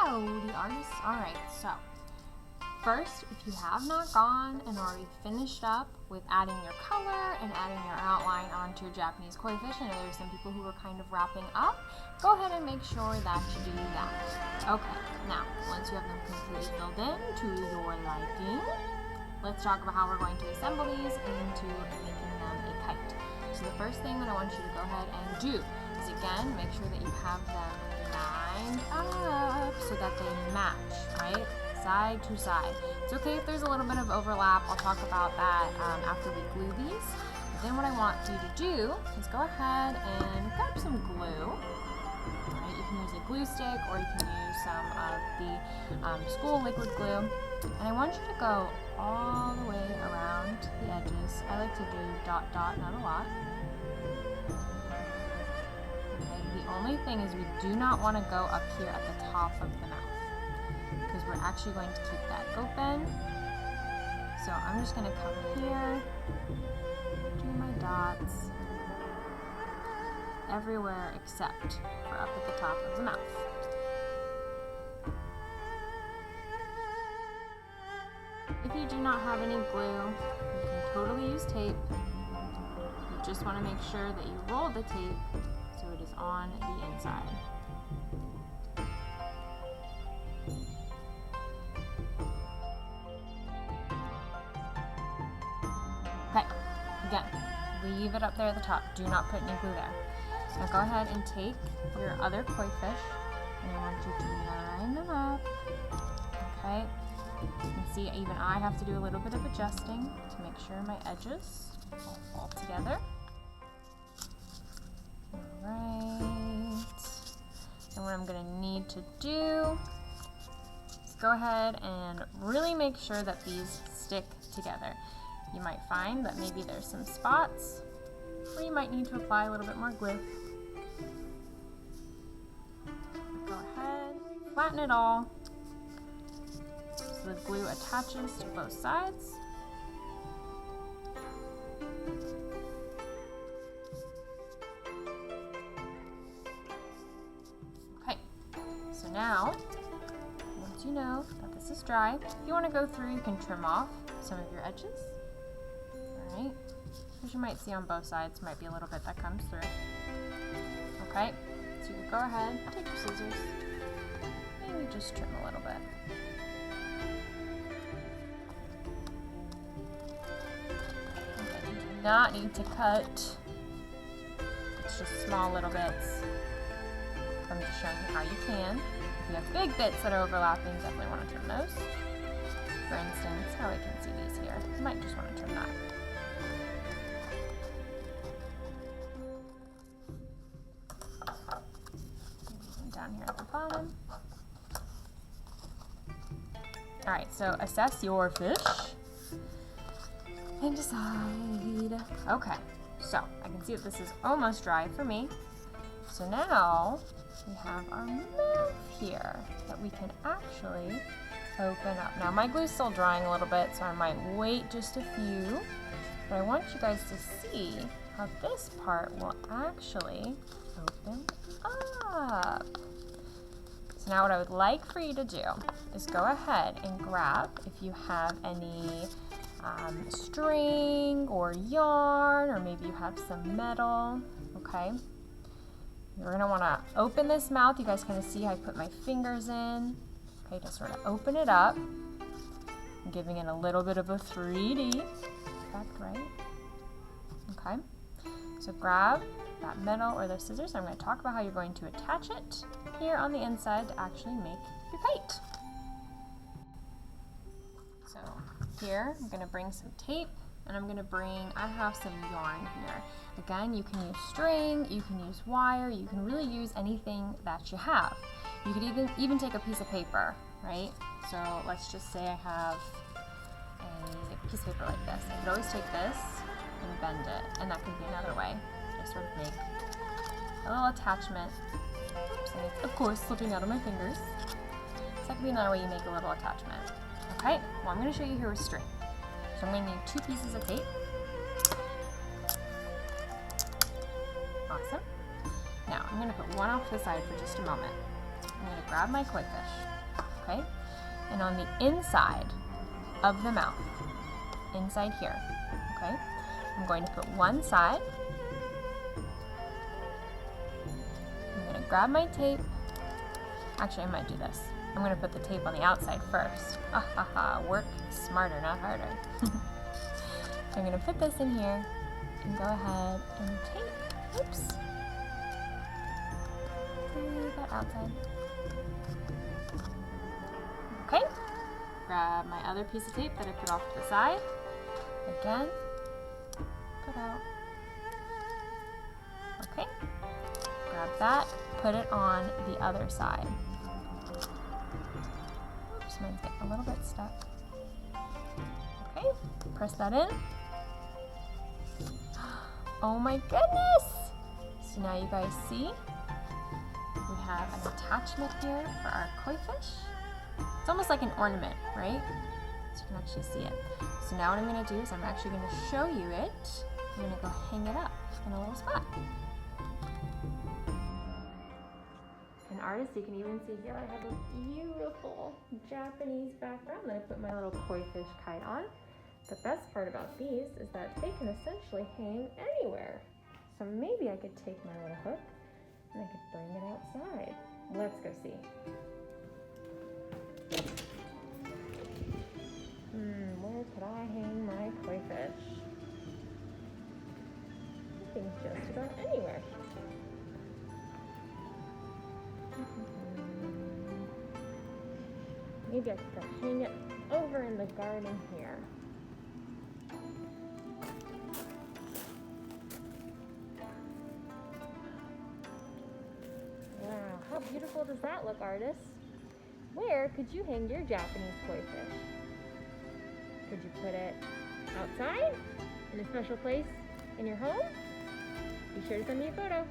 Howdy artists. Alright, so first, if you have not gone and already finished up with adding your color and adding your outline onto your Japanese koi fish, I know there's some people who are kind of wrapping up, go ahead and make sure that you do that. Okay, now once you have them completely filled in to your liking, let's talk about how we're going to assemble these into making them a kite. So the first thing that I want you to go ahead and do is, again, make sure that you have them lined up so that they match, right? Side to side. It's okay if there's a little bit of overlap. I'll talk about that after we glue these. But then what I want you to do is go ahead and grab some glue. Right? You can use a glue stick or you can use some of the school liquid glue. And I want you to go all the way around the edges. I like to do dot dot, not a lot. Okay, the only thing is we do not want to go up here at the top of the mouth, because we're actually going to keep that open. So I'm just going to come here, do my dots everywhere except for up at the top of the mouth. If you do not have any glue, you can totally use tape. You just want to make sure that you roll the tape so it is on the inside. Okay, again, leave it up there at the top. Do not put any glue there. Now go ahead and take your other koi fish, and I want you to line them up. Okay, you can see even I have to do a little bit of adjusting to make sure my edges all fall together. Alright, and what I'm going to need to do is go ahead and really make sure that these stick together. You might find that maybe there's some spots where you might need to apply a little bit more glue. Go ahead, flatten it all so the glue attaches to both sides. Okay, so now, once you know that this is dry, if you want to go through, you can trim off some of your edges. Alright, as you might see on both sides, might be a little bit that comes through. Okay, so you can go ahead, take your scissors, maybe just trim a little bit. Okay, you do not need to cut. It's just small little bits. I'm just showing you how you can. If you have big bits that are overlapping, definitely want to trim those. For instance, how I can see these here, you might just want to trim that. Down here at the bottom. Alright, so assess your fish and decide. Okay, so I can see that this is almost dry for me. So now we have our mouth here that we can actually open up. Now my glue's still drying a little bit, so I might wait just a few, but I want you guys to see how this part will actually open up. So now what I would like for you to do is go ahead and grab, if you have any string or yarn, or maybe you have some metal, okay? You're going to want to open this mouth. You guys kind of see how I put my fingers in. Okay, to sort of open it up. I'm giving it a little bit of a 3D effect, right? Okay, so grab that metal or those scissors. I'm going to talk about how you're going to attach it here on the inside to actually make your kite. So here, I'm going to bring some tape, and I'm going to bring, I have some yarn here. Again, you can use string, you can use wire, you can really use anything that you have. You could even take a piece of paper, right? So let's just say I have a piece of paper like this. I could always take this and bend it, and that could be another way to sort of make a little attachment. Oops, and it's, of course, slipping out of my fingers. So that could be another way you make a little attachment. Okay, well, I'm going to show you here with string. So I'm going to need 2 pieces of tape. Awesome. Now, I'm going to put one off to the side for just a moment. I'm going to grab my koi fish. okay? And on the inside of the mouth, inside here, okay, I'm going to put one side. I'm going to grab my tape. Actually, I might do this. I'm going to put the tape on the outside first. Ha ha ha, work smarter, not harder. I'm going to put this in here and go ahead and tape. Oops. That outside. Okay. Grab my other piece of tape that I put off to the side. Again. Put out. Okay. Grab that. Put it on the other side. Oops, mine's getting a little bit stuck. Okay. Press that in. Oh my goodness! So now you guys see we have an attachment here for our koi fish. It's almost like an ornament, right? So you can actually see it. So now what I'm going to do is I'm actually going to show you it. I'm going to go hang it up in a little spot. And artists, you can even see here I have a beautiful Japanese background that I put my little koi fish kite on. The best part about these is that they can essentially hang anywhere. So maybe I could take my little hook and I could bring it outside. Let's go see. Where could I hang my koi fish? I think just about anywhere. Maybe I could go hang it over in the garden here. Wow, how beautiful does that look, artists? Where could you hang your Japanese koi fish? Could you put it outside in a special place in your home? Be sure to send me a photo.